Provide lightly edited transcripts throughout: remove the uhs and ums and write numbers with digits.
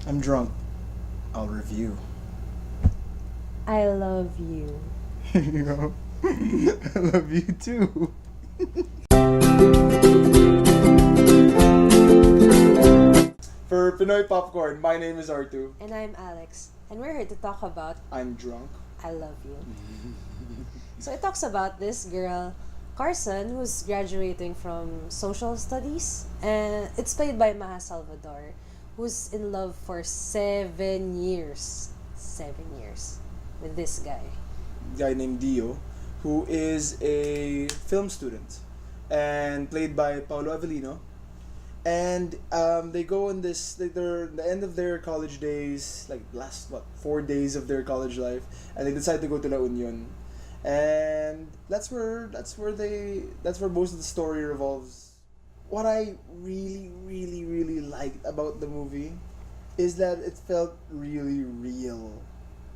I'm drunk. I'll review. I love you. You know? I love you too. For Pinoy Popcorn, my name is Artu. And I'm Alex. And we're here to talk about I'm drunk. I Love You. So it talks about this girl, Carson, who's graduating from social studies. And it's played by Maha Salvador, who's in love for 7 years. 7 years with this guy. Guy named Dio, who is a film student and played by Paolo Avellino. And they go on this, they're the end of their college days, like last 4 days of their college life, and they decide to go to La Union, and that's where most of the story revolves. What I really liked about the movie is that it felt really real,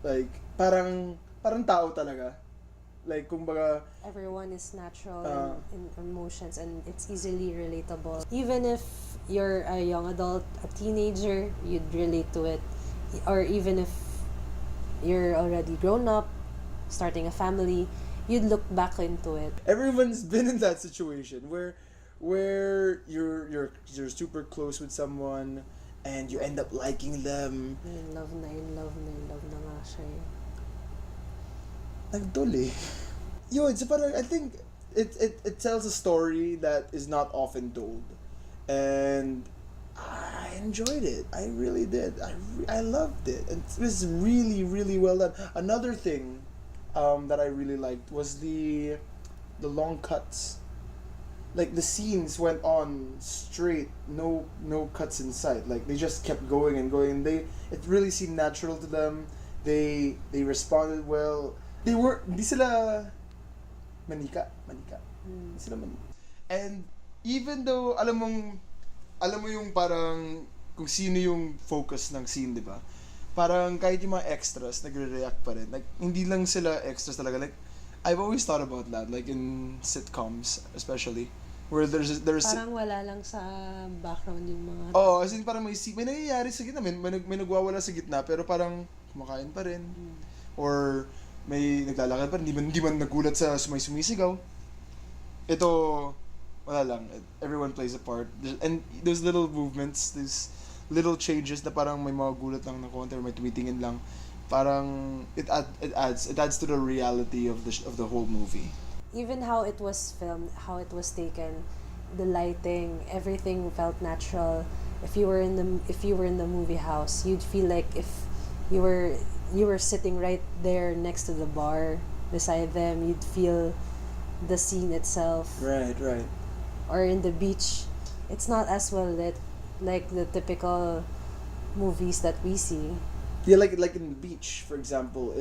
like parang tao talaga, like kumbaga. Everyone is natural in emotions, and it's easily relatable. Even if you're a young adult, a teenager, you'd relate to it. Or even if you're already grown up, starting a family, you'd look back into it. Everyone's been in that situation where you're super close with someone and you end up liking them. In love na nga siya eh. Nagduli. Yun, so parang I think it tells a story that is not often told. And I enjoyed it. I really did. I loved it. And it was really well done. Another thing that I really liked was the long cuts. Like the scenes went on straight, no cuts in sight. Like they just kept going and going. It really seemed natural to them. They responded well. Hindi sila manika. Hindi sila manika. And even though alam mo yung parang kung sino yung focus ng scene, di ba? Parang kahit yung mga extras nagre-react pa rin. Like hindi lang sila extras talaga. Like I've always thought about that, like in sitcoms especially, where there's parang wala lang sa background yung mga as in parang may nangyayari sa gitna, may nagwawala sa gitna pero parang kumakain pa rin. Or may naglalakad pa rin, hindi man nagulat sa sumisigaw. Ito, wala lang. Everyone plays a part. And those little movements, these little changes na parang may mga gulat lang na konti or may tumitingin lang, parang it adds to the reality of the whole movie. Even how it was filmed, how it was taken, the lighting, everything felt natural. If you were in the movie house, you'd feel like if you were sitting right there next to the bar beside them, you'd feel the scene itself. Right. Or in the beach, it's not as well lit like the typical movies that we see. Yeah, like in the beach, for example,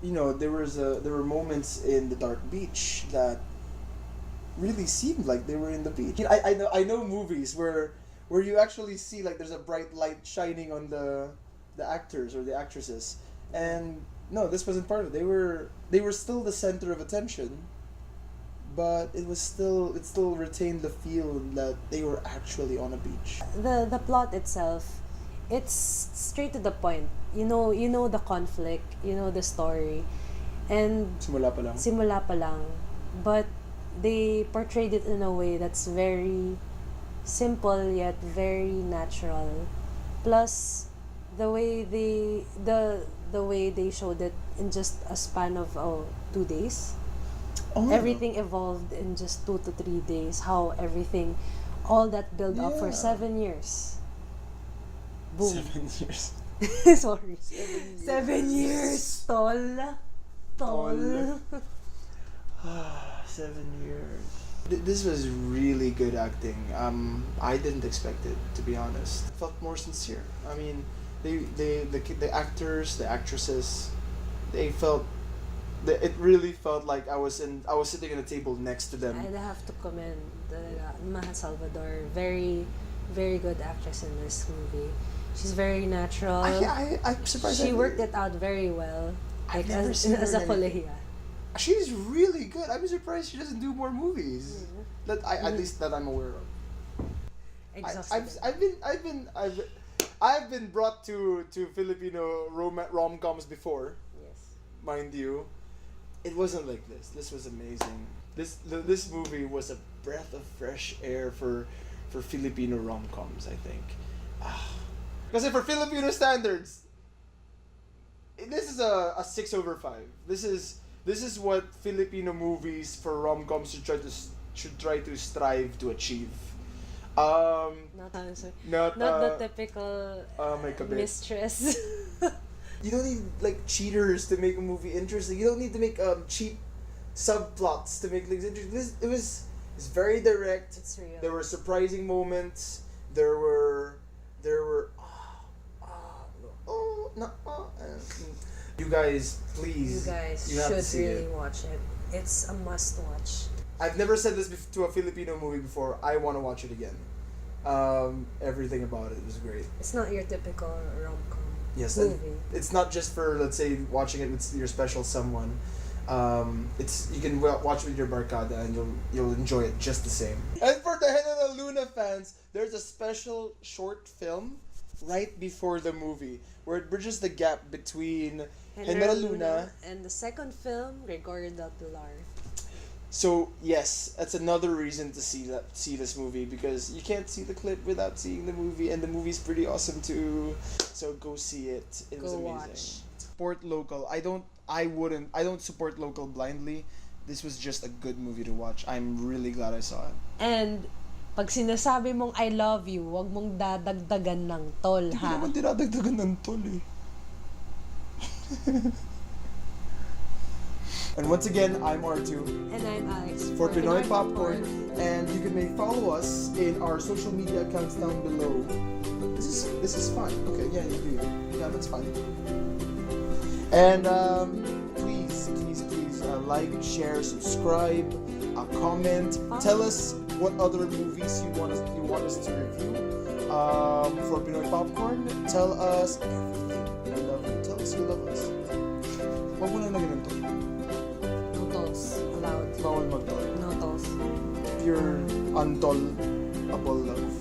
there were moments in the dark beach that really seemed like they were in the beach. I know movies where you actually see like there's a bright light shining on the actors or the actresses, and no, this wasn't part of it. They were still the center of attention, but it still retained the feel that they were actually on a beach. The plot itself, it's straight to the point. You know the conflict, you know the story, and Simula pa lang. But they portrayed it in a way that's very simple yet very natural. Plus, the way they showed it in just a span of 2 days. Everything evolved in just 2 to 3 days. How everything, all that build up for 7 years. Boom. 7 years. Sorry. 7 years. Tol. 7 years. This was really good acting. I didn't expect it, to be honest. It felt more sincere. I mean, the actors, the actresses, it really felt like I was sitting at a table next to them. I'd have to commend Maha Salvador. Very, very good actress in this movie. She's very natural. I'm surprised. She worked it out very well. I've never seen her as a in kolehiya. She's really good. I'm surprised she doesn't do more movies. At least that I'm aware of. Exhausted. I've been brought to Filipino rom-coms before, Yes. mind you. It wasn't like this. This was amazing. This movie was a breath of fresh air for Filipino rom-coms, I think. Because for Filipino standards, this is a 6/5. This is what Filipino movies for rom-coms should try to strive to achieve. Not Not the typical my kabit. mistress. You don't need like cheaters to make a movie interesting. You don't need to make cheap subplots to make things interesting. It's very direct. It's real. There were surprising moments. There were you guys, please. You guys you have to should see really it. watch it. It's a must watch. I've never said this to a Filipino movie before. I want to watch it again. Everything about it was great. It's not your typical rom-com Yes, and movie. it's not just for, let's say, watching it with your special someone. It's you can watch with your barkada and you'll enjoy it just the same. And for the Henana Luna fans, there's a special short film right before the movie where it bridges the gap between Henana Luna. And the second film, Gregorio del Pilar. So yes, that's another reason to see this movie, because you can't see the clip without seeing the movie, and the movie's pretty awesome too. So go see it. It was Go amazing. watch. Support local. I don't support local blindly. This was just a good movie to watch. I'm really glad I saw it. And pag sinasabi mong I love you, wag mong dadagdagan ng tol, Hindi ko ha? naman dinadagdagan ng tol eh. And once again, I'm R2 And I'm Alex. for Pinoy Popcorn, and you can follow us in our social media accounts down below. This is fun. Okay, yeah, you do. Yeah, that's fun. And please like, share, subscribe, comment. Tell us what other movies you want us to review. For Pinoy Popcorn, tell us everything. I love you. Tell us you love us. Wag mo na lagyan ng tol. No tolls allowed. Bawal mag-tol. No tolls. Pure untol-able love.